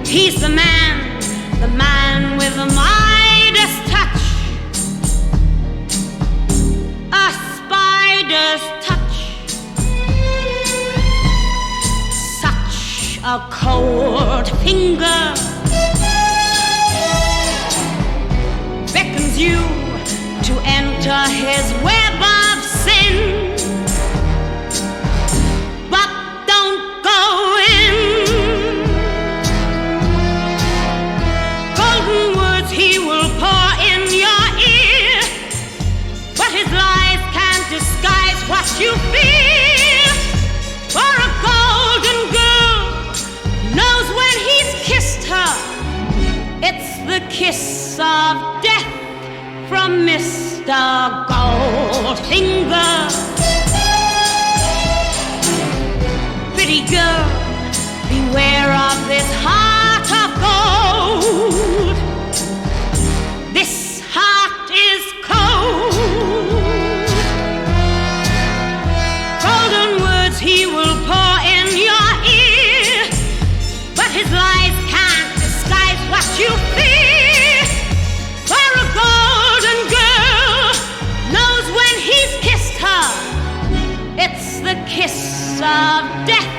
He's the man with the Midas touch, a spider's touch, such a cold finger beckons you to enter his web of sin. But don't go in. Golden words he will pour in your ear, but his lies can't disguise what you feel. For a golden girl knows when he's kissed her, it's the kiss of death from Mr. Goldfinger. Pretty girl, beware of this heart of gold. This heart is cold. Golden words he will pour in your ear, but his lies can't disguise what you fear. For a golden girl knows when he's kissed her, it's the kiss of death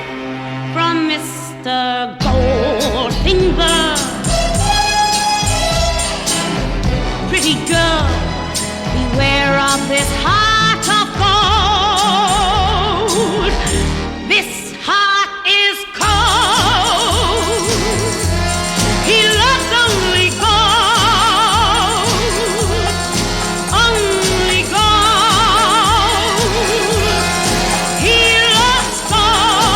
from Mr. Goldfinger. Pretty girl, beware of this heart of gold. This heart is cold. He loves only gold, only gold. He loves gold.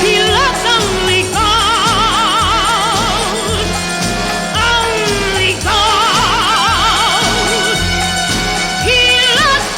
He loves only gold, only gold. He loves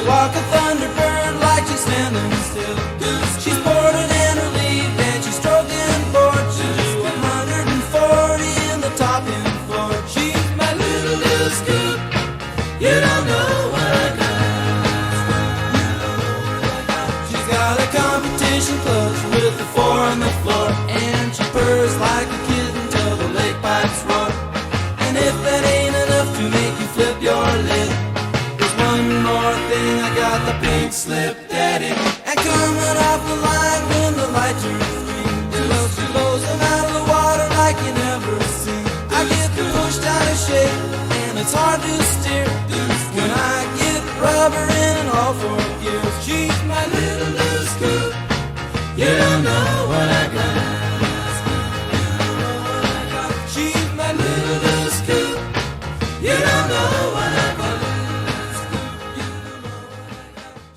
walk a thunderbird like she's standing still. She's boarded and relieved and she's stroking board. She'll do 140 in the top end floor. She's my little scoop. You don't know what I got. competition clutch with the four on the floor. And she purrs like a kitten till the lake pipes roar. And if that ain't enough to make you flip your lid, there's one more thing, I got the pink slip daddy. And coming off the line when the light turns green, well, she blows them out of the water like you never seen. I get pushed out of shape and it's hard to steer when I get rubber in all four gears. She's my little loose coupe. You don't know what I got. She's my little loose coupe. You don't know what I got.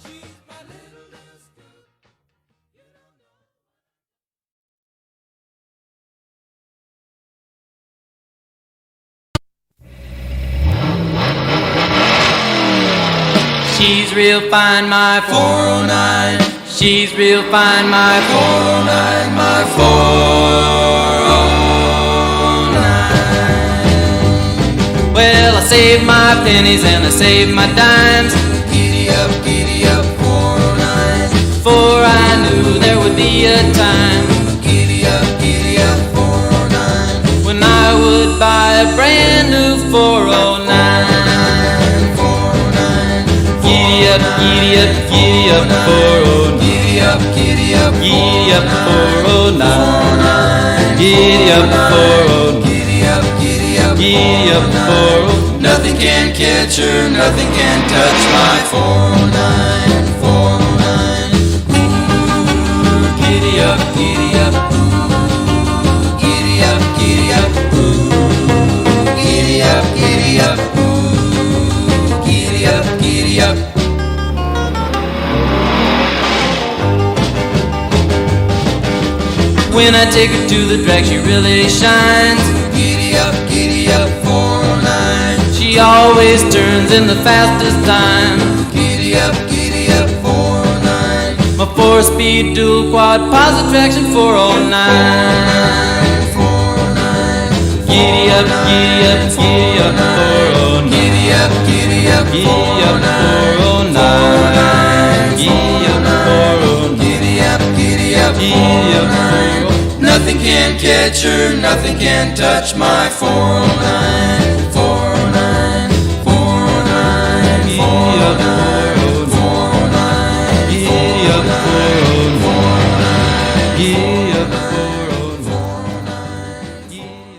She's my little loose coupe. She's real fine, my 409. She's real fine, my 409, my 409. Well, I saved my pennies and I saved my dimes. Giddy up, 409. For I knew there would be a time. Giddy up, 409. When I would buy a brand new 409. Giddy up, 409. Giddy up, 409. Giddy up, 409. Giddy up, 409. Nothing can catch her, nothing can touch my 409. 409. Ooh, giddy up, ooh, giddy up, ooh, giddy up, ooh, giddy up. When I take her to the drag, she really shines. Giddy up, 409. She always turns in the fastest time. Giddy up, 409. My 4-speed dual quad positive traction 409. 409. Giddy up, 409. Giddy up, 409. Giddy up, 409. Giddy up, 409. Nothing can catch her, nothing can touch my 409. 409. 409. 409. 409. Giddy up, 409. Giddy up, 409. Giddy up.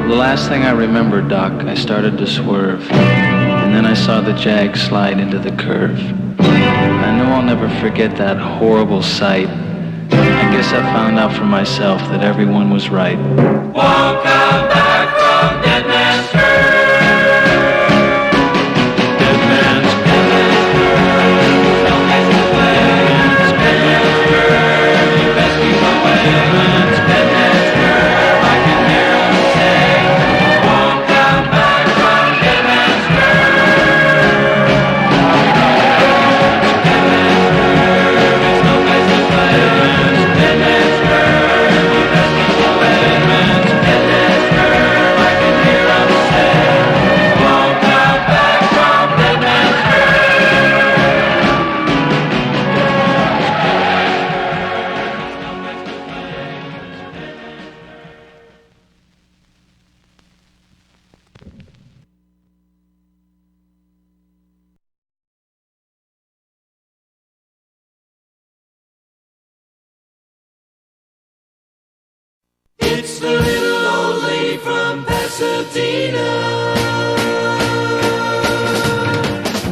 Last thing I remember, Doc, I started to swerve, and then I saw the Jag slide into the curve. I know I'll never forget that horrible sight. I guess I found out for myself that everyone was right. Won't come back from Dead Man's Curve. Dead Man's Curve. Tell me the way. Dead Man's Curve. You best keep away. Dead Man's Curve. I can hear him say, won't come It's the little old lady from Pasadena.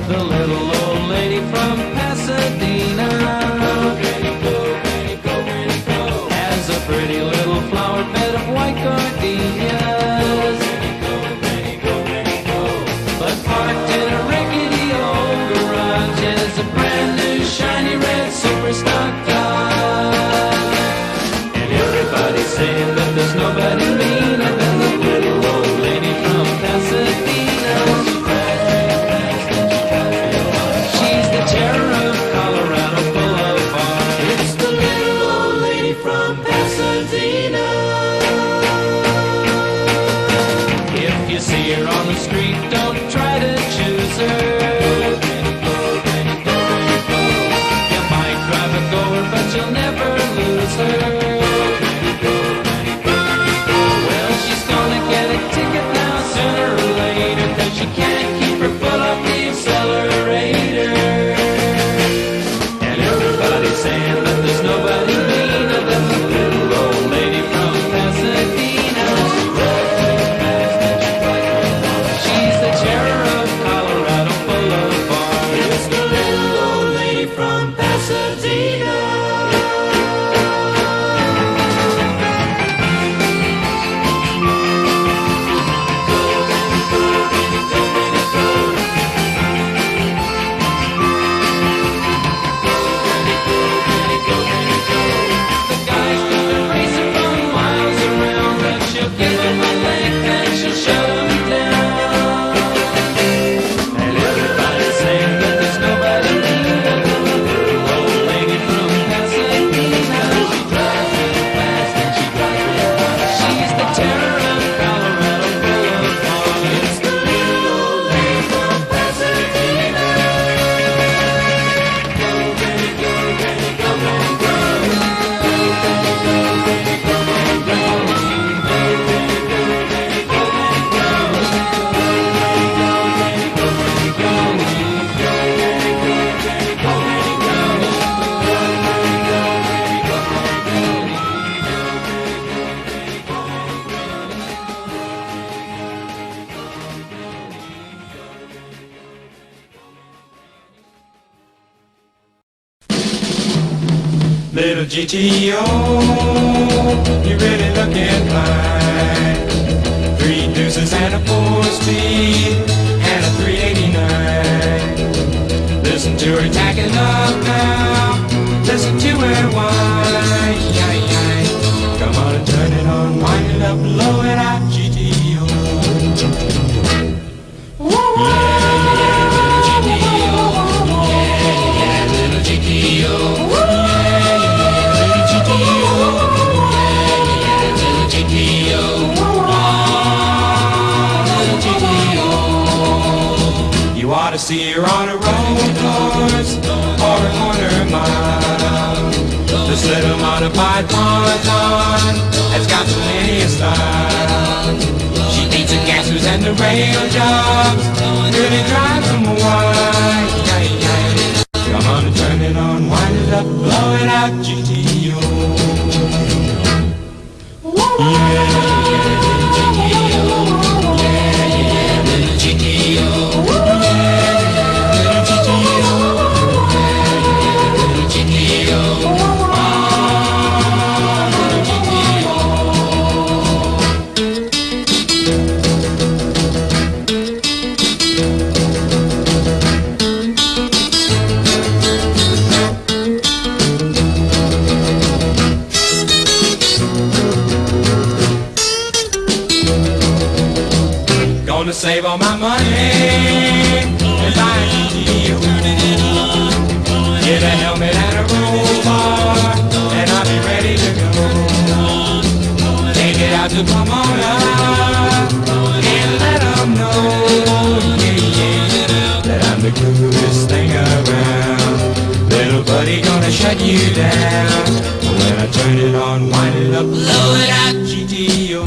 The little old lady from Pasadena has a pretty little flower bed of white gardenias, but parked in a rickety old garage is a brand new shiny red super stock car. And everybody's saying that there's nobody meaner than the little old lady from Pasadena. She's the terror of Colorado Boulevard. It's the little old lady from Pasadena. If you see her on the street, don't try to choose her. You might drive a goer, but you'll never lose her. Well, she's gonna get a ticket now sooner or later, 'cause she can't keep her foot off the accelerator. And everybody's saying that there's nobody meaner than the little old lady from Pasadena. She's the terror of Colorado Boulevard. It's the little old lady from Pasadena. The guy's gonna race her from miles around, but she'll give him a length and she'll shut him down. And everybody's saying that there's nobody meaner than the little old lady from Pasadena. She drives real fast and she drives real hard. She's the terror of Colorado Boulevard. It's the little old lady from Pasadena. Go, Benny, go, Benny, come on, go. Little GTO, you really looking fine. 3 deuces and a 4-speed and a 389. Listen to her tacking up now. Listen to her whine. Come on and turn it on, wind it up, blow it out, GTO. Little GTO. You ought to see her on a road course or a quarter mile. This little modified ponton has got plenty of style. She beats the gassers and the rail jobs, really drives them wild. Come on and turn it on, wind it up, blow it out, GTO. Gonna save all my money and buy a GTO. Get a helmet and a roll bar, and I'll be ready to go. Take it out to Pomona and let 'em know, that I'm the coolest thing around. Little buddy gonna shut you down. When I turn it on, wind it up, blow it out, GTO.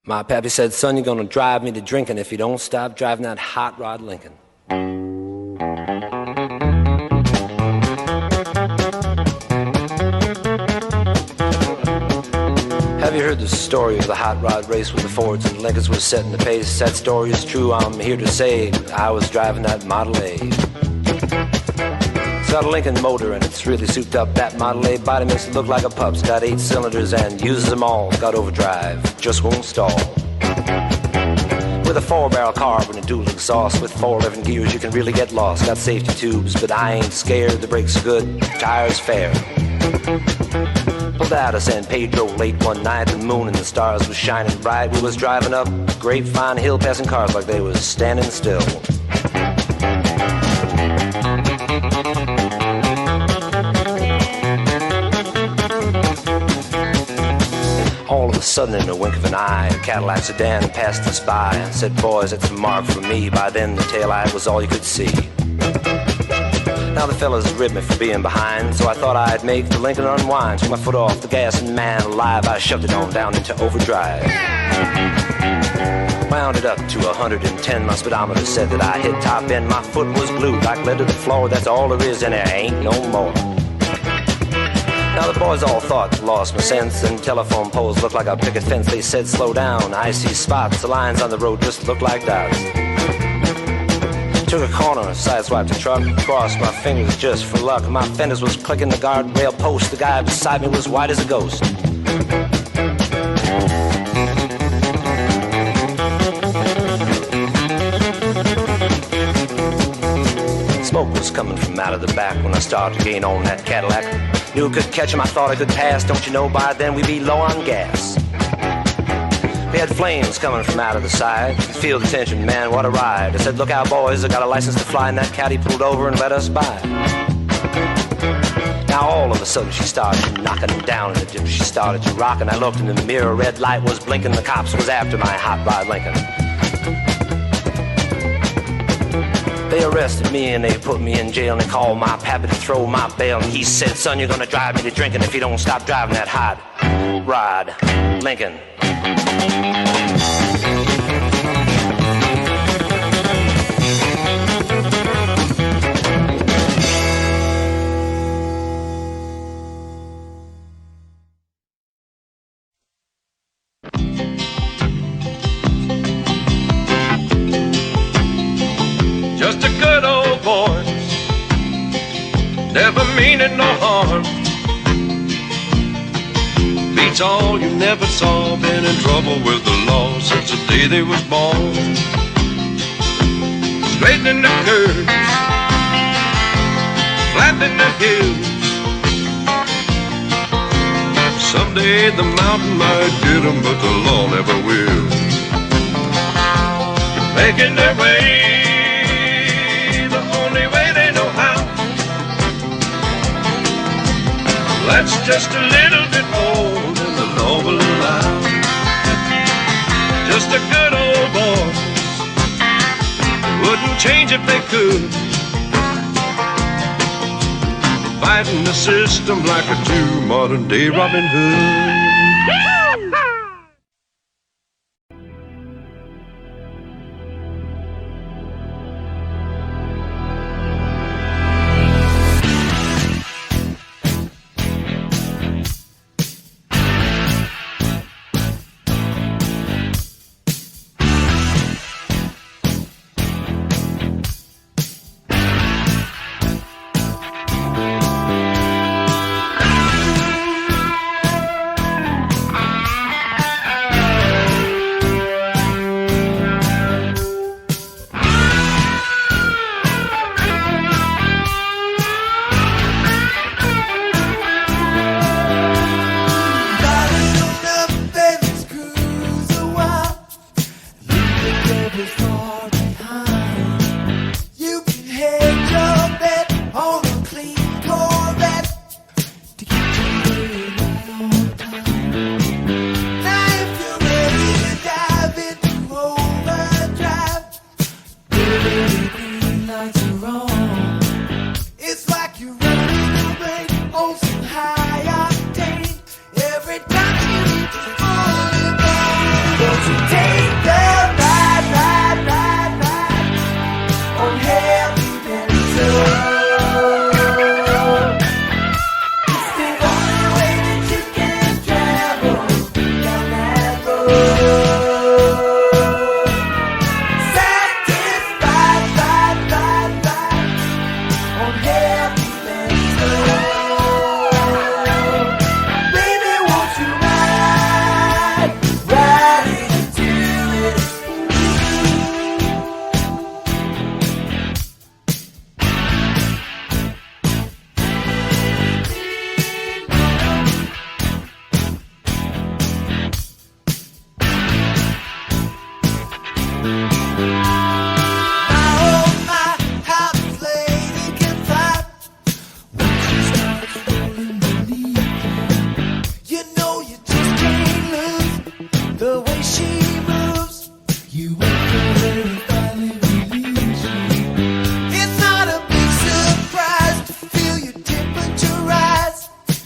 My pappy said, son, you're gonna drive me to drinking if you don't stop driving that hot rod Lincoln. Have you heard the story of the hot rod race with the Fords and Lincolns was setting the pace? That story is true, I'm here to say I was driving that Model A. It's got a Lincoln motor and it's really souped up. That Model A body makes it look like a pup's. Got 8 cylinders and uses them all. Got overdrive, just won't stall. With a 4-barrel carb and a dual exhaust with 4 11 gears, you can really get lost. Got safety tubes, but I ain't scared. The brakes are good, tires fair. Pulled out of San Pedro late one night. The moon and the stars was shining bright. We was driving up Grapevine Hill, passing cars like they was standing still. All of a sudden, in a wink of an eye, a Cadillac sedan passed us by and said, boys, that's a mark for me. By then, the taillight was all you could see. Now the fellas ribbed me for being behind, so I thought I'd make the Lincoln unwind. Took my foot off the gas and man alive, I shoved it on down into overdrive. Wound it up to 110, my speedometer said that I hit top end. My foot was glued like lead to the floor, that's all there is and there ain't no more. Now the boys all thought lost my sense, and telephone poles looked like a picket fence. They said slow down, I see spots, the lines on the road just look like dots. Took a corner, sideswiped the truck, crossed my fingers just for luck. My fenders was clicking the guardrail post, the guy beside me was white as a ghost. Smoke was coming from out of the back when I started to gain on that Cadillac. Knew I could catch him, I thought I could pass. Don't you know by then we'd be low on gas. We had flames coming from out of the side. You could feel the tension, man, what a ride. I said, look out boys, I got a license to fly. And that caddy pulled over and let us by. Now all of a sudden she started knocking down in the dip. She started to rock and I looked in the mirror. Red light was blinking, the cops was after my hot rod Lincoln. They arrested me and they put me in jail and they called my pappy to throw my bail. And he said, son, you're gonna drive me to drinking if you don't stop driving that hot rod Lincoln. Just a good old boy, never meaning no harm. Beats all you never saw, been in trouble with the law since the day they was born. Straightening the curves, flattening the hills. Someday the mountain might get them, but the law never will. Making their way that's just a little bit more than the law will allow. Just a good old boy, wouldn't change if they could. Fighting the system like a true modern day Robin Hood.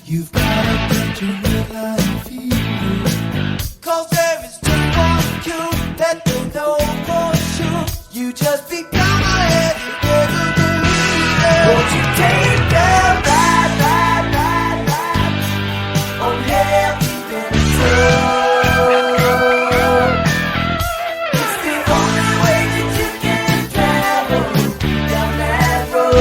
You've gotta get your red light fever. 'Cause there is just one cure that they know for sure. You just become a heavy believer. Won't you take a ride on heavy believer? It's the only way that you can travel down that road.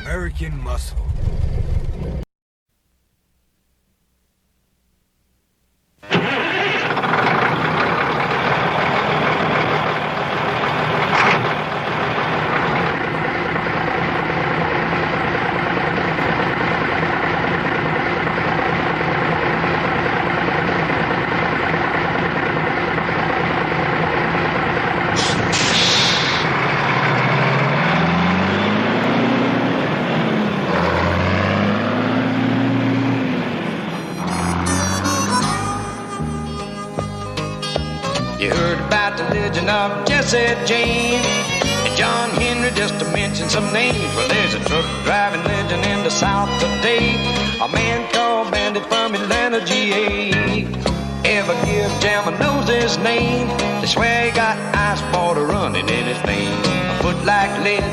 American Muscle. You heard about the legend of Jesse James and John Henry, just to mention some names. Well, there's a truck driving legend in the South today, a man called Bandit from Atlanta, GA. Ever give Jammer knows his name. They swear he got ice water running in his veins. A foot like lead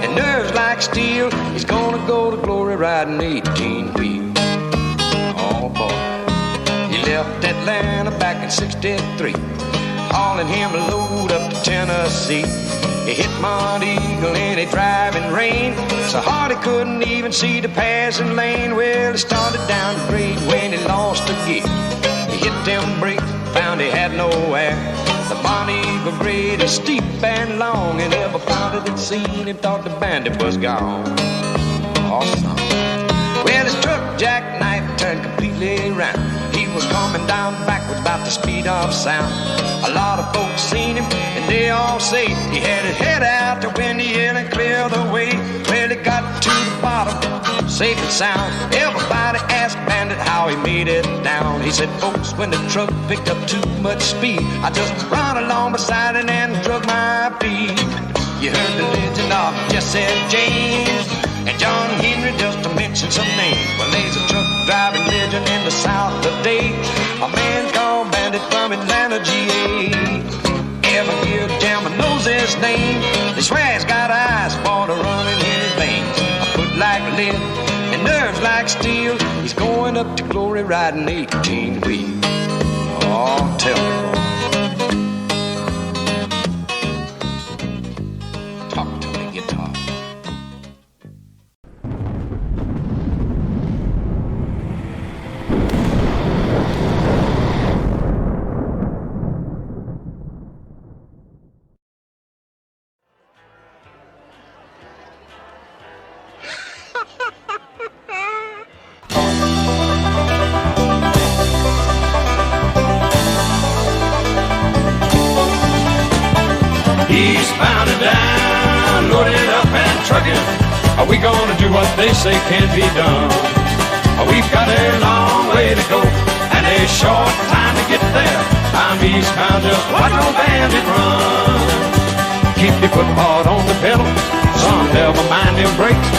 and nerves like steel. He's gonna go to glory riding 18 wheels. Oh boy, he left Atlanta back in '63, hauling him a load up to Tennessee. He hit Mount Eagle in a driving rain, so hard he couldn't even see the passing lane. Well, he started down the grade when he lost a gear. He hit them brakes, found he had no air. The Mount Eagle grade is steep and long, and everybody that seen him thought the bandit was gone. Awesome. Well, his truck jackknife turned completely around. He was coming down backwards, about the speed of sound. A lot of folks seen him, and they all say he had his head out to win the hill and clear the way. Well, he got to the bottom, safe and sound. Everybody asked Bandit how he made it down. He said, folks, when the truck picked up too much speed, I just run along beside it and drug my feet. You heard the legend of Jesse James and John Henry, just to mention some names. Well, there's a truck driving legend in the South today, a man called Bandit from Atlanta, GA. Every gear jammer knows his name. They swear he's got ice water running in his veins. A foot like lead and nerves like steel. He's going up to glory riding 18 wheels. Oh, tell me, boy. Talk to me, guitar. Eastbound and down, loaded up and trucking. Are we gonna do what they say can't be done? We've got a long way to go and a short time to get there. I'm eastbound, just watch old bandit run. Keep your foot hard on the pedal, son, never mind them brakes.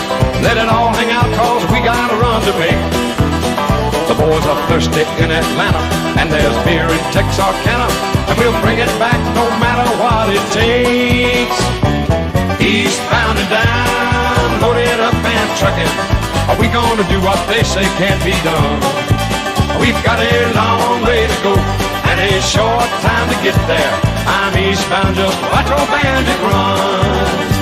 Let it all hang out, cause we got a run to make. The boys are thirsty in Atlanta, and there's beer in Texarkana, and we'll bring it back no matter what it takes. Eastbound and down, loaded up and trucking. Are we gonna do what they say can't be done? We've got a long way to go and a short time to get there. I'm eastbound, just watch old bandit run.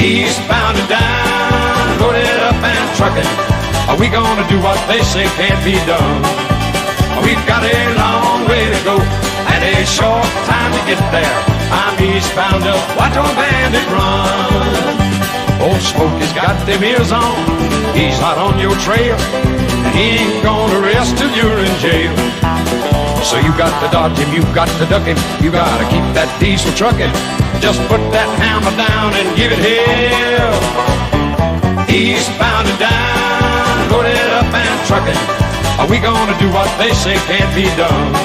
Eastbound and down, loaded up and trucking. Are we gonna do what they say can't be done? We've got a long way to go and a short time to get there. I'm eastbound, just watch old bandit run. Old Smokey's got them ears on, he's hot on your trail, and he ain't gonna rest till you're in jail. So you got to dodge him, you got to duck him, you gotta keep that diesel trucking. Just put that hammer down and give it hell. Eastbound and down, loaded up and trucking. Are we gonna do what they say can't be done?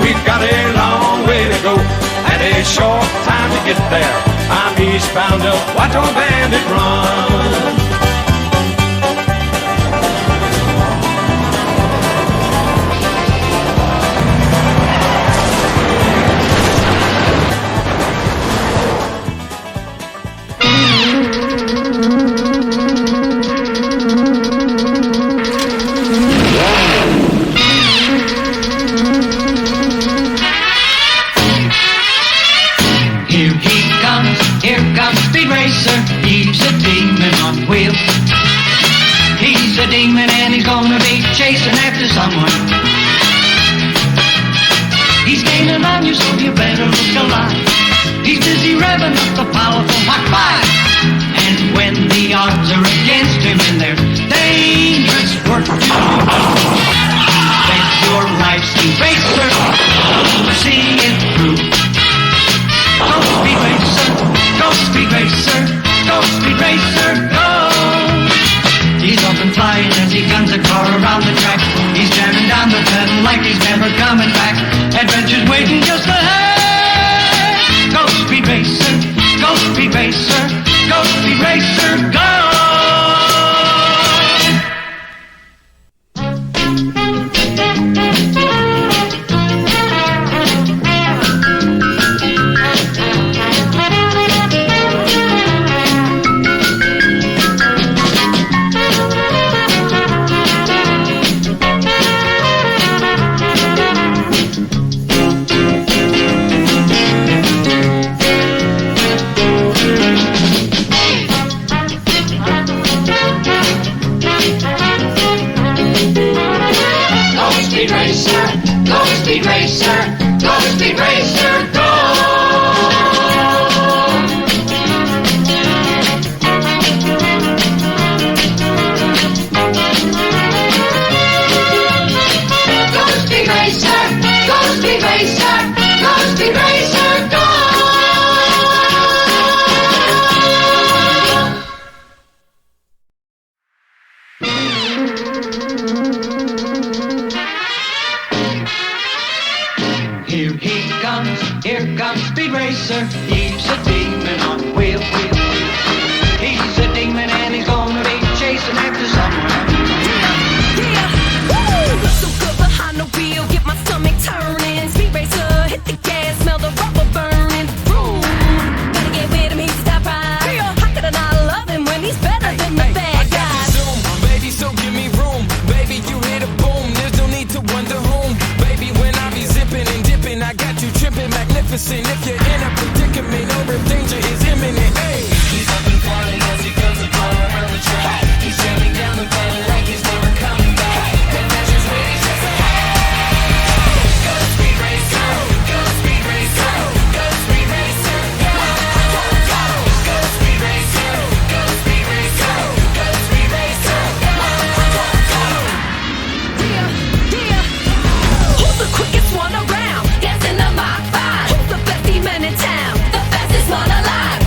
We've got a long way to go and a short time to get there. I'm eastbound, just watch old bandit run. He's a demon on wheels. He's a demon and he's gonna be chasing after someone. He's gaining on you, so you better look alive. He's busy revving up the powerful Mach 5. And when the odds are against him and there's dangerous work to do, bet your life's eraser to see it through. Go speed racer, go speed racer, go speed racer, go! He's up and flying as he guns a car around the track. He's jamming down the pedal like he's never coming back. Adventure's waiting just ahead. Go speed racer, go speed racer, go speed racer, go! Speed racer, go speed racer, go! Go speed racer, go speed racer, go speed racer, go! Here comes Speed Racer, he's a demon on wheels. He's a demon and he's gonna be chasing after someone. Yeah, woo! So good behind the wheel, get my stomach turning. Speed Racer, hit the gas, smell magnificent. If you're in a predicament or if danger is imminent, hey. He's up and falling as he goes upon around the track. He's jamming down the button like he's never coming back. The measure's ready, just a go speed racer, go speed racer, go speed racer, go, go, go, go speed racer, go speed racer, go speed racer, go, go, go. Dear, dear, who's the quickest one around? Dancing the Mach 5. Who's the best demon in town? The fastest one alive.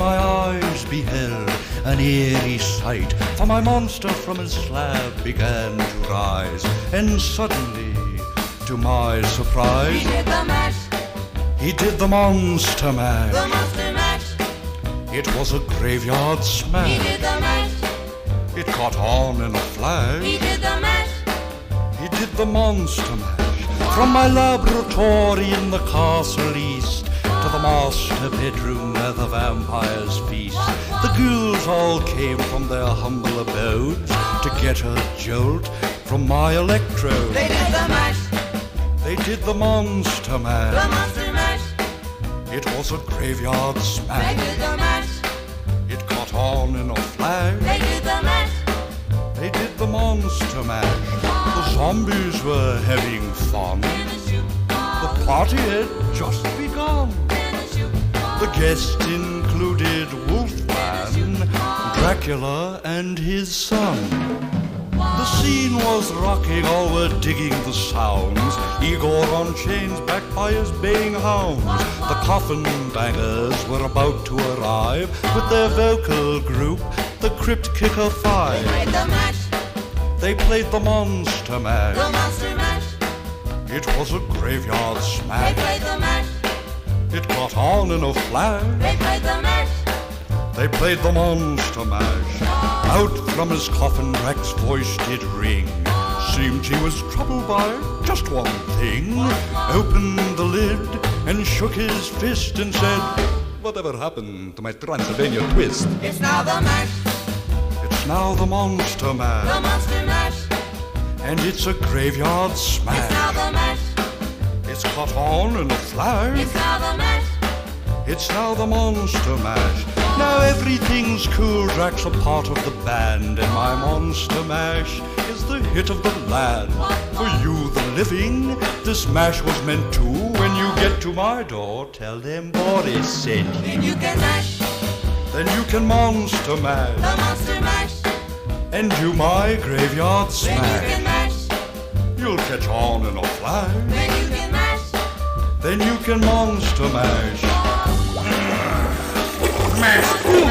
my eyes beheld an eerie sight, for my monster from his slab began to rise, and suddenly, to my surprise, He did the mash, he did the monster mash. the monster mash. It was a graveyard smash. He did the mash, It caught on in a flash. he did the mash. He did the monster mash. From my laboratory in the castle east to the master bedroom where the vampires feast, the ghouls all came from their humble abodes to get a jolt from my electrode. They did the mash, They did the monster the mash. monster mash. It was a graveyard They smash. did the mash, It caught on in a flash. they did the mash. They did the monster mash. The zombies were having fun. The party had just begun. The guests included Wolfman, Dracula, and his son. The scene was rocking, all were digging the sounds. Igor on chains, backed by his baying hounds. The coffin bangers were about to arrive with their vocal group, the Crypt Kicker Five. They played the mash, They played the monster mash. the monster mash. It was a graveyard They smash. played the mash, It caught on in a flash. they played the mash. They played the monster mash. Out from his coffin, Drac's voice did ring. Seemed he was troubled by just one thing. Opened the lid and shook his fist and said, "Whatever happened to my Transylvania twist?" It's now the mash, It's now the monster mash. the monster mash. And it's a graveyard It's smash. now the mash, It's caught on in a flash. it's now the mash. It's now the monster mash. Now everything's cool, Drac's a part of the band, and my monster mash is the hit of the land. For you, the living, this mash was meant to. When you get to my door, tell them Boris sent you. Then you can mash, Then you can monster mash, the monster mash. and do my graveyard Then you smash. can mash, You'll catch on in a flash. then you can mash. Then you can monster mash. Mash.